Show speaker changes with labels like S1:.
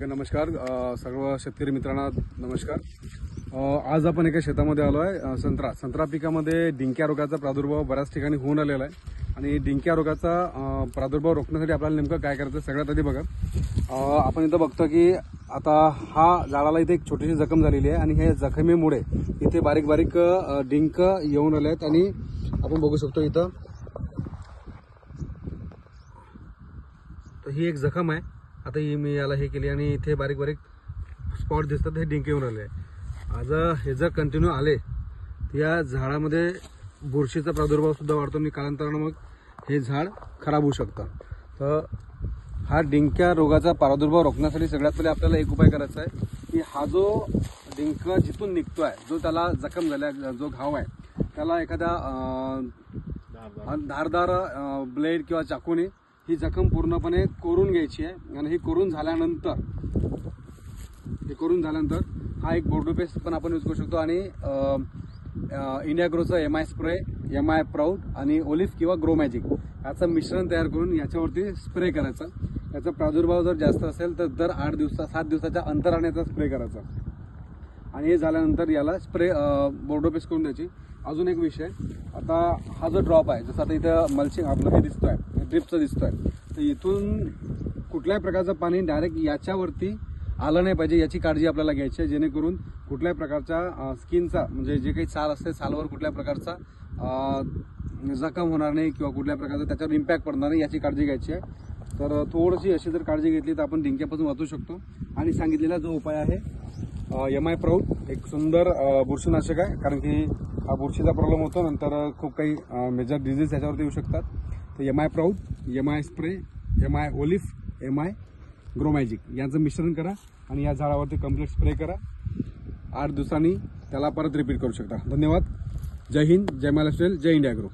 S1: Okay, नमस्कार सर्व शेतकरी मित्रांना नमस्कार। आज आपण एका शेतामध्ये आलो आहे। संत्रा पिकामध्ये डिंक्या रोगाचा प्रादुर्भाव बऱ्याच ठिकाणी होऊन आलेला आहे आणि डिंक्या रोगाचा प्रादुर्भाव रोखण्यासाठी आपल्याला नेमकं काय करायचं सगळ्यात आधी बघा, आपण इथं बघतो की आता हा झाडाला इथे एक छोटीशी जखम झालेली आहे आणि हे जखमेमुळे इथे बारीक बारीक डिंक येऊन आले आहेत आणि आपण बघू शकतो इथं तर ही एक जखम आहे। आता ही मी याला हे केली आणि इथे बारीक बारीक स्पॉट दिसतात, हे डिंक येऊन आले। आज हे जर कंटिन्यू आले तर या झाडामध्ये बुरशीचा प्रादुर्भाव सुद्धा वाढतो आणि कालांतराने मग हे झाड खराब होऊ शकतं। तर हा डिंक्या रोगाचा प्रादुर्भाव रोखण्यासाठी सगळ्यात पहिले आपल्याला एक उपाय करायचा आहे की हा जो डिंक जिथून निघतोय, जो त्याला जखम झाला, जो घाव आहे, त्याला एखाद्या धारदार ब्लेड किंवा चाकूने ही जखम पूर्णपणे कोरून घ्यायची आहे आणि ही कोरून झाल्यानंतर हा एक बोर्डो पेस्ट पण आपण यूज करू शकतो आणि इंडियाग्रोचा MI स्प्रे, MI प्राऊड आणि ओलिफ किंवा ग्रो मॅजिक याचं मिश्रण तयार करून याच्यावरती स्प्रे करायचा। याचा प्रादुर्भाव जर जास्त असेल तर दर 7 दिवसाच्या अंतराने याचा स्प्रे करायचा आणि हे झाल्यानंतर याला स्प्रे बोर्डो पेस्ट करून द्यायची। अजून एक विषय, आता हा जो ड्रॉप आहे, जसं आता इथं मल्चिंग आपलं हे दिसतोय, ड्रिपचं दिसतोय, तर इथून कुठल्याही प्रकारचं पाणी डायरेक्ट याच्यावरती आलं नाही पाहिजे, याची काळजी आपल्याला घ्यायची आहे, जेणेकरून कुठल्याही प्रकारच्या स्किनचा म्हणजे जे काही साल असते सालवर कुठल्याही प्रकारचा जखम होणार नाही किंवा कुठल्या प्रकारचा त्याच्यावर इम्पॅक्ट पडणार नाही, याची काळजी घ्यायची आहे। तर थोडीशी अशी जर काळजी घेतली तर आपण डिंक्यापासून वाचू शकतो। आणि सांगितलेला जो उपाय आहे MI प्राऊड एक सुंदर बुरशीनाशक आहे, कारण की हा बुरशीचा प्रॉब्लेम होतो, नंतर खूप काही मेजर डिझीज याच्यावरती येऊ शकतात। तर MI proud, MI spray, MI ओलिफ, MI grow magic यांचं मिश्रण करा आणि या झाडावरती कम्प्लीट स्प्रे करा। 8 दिवसांनी त्याला परत रिपीट करू शकता। धन्यवाद। जय हिंद, जय महाराष्ट्र, जय इंडिया ग्रो।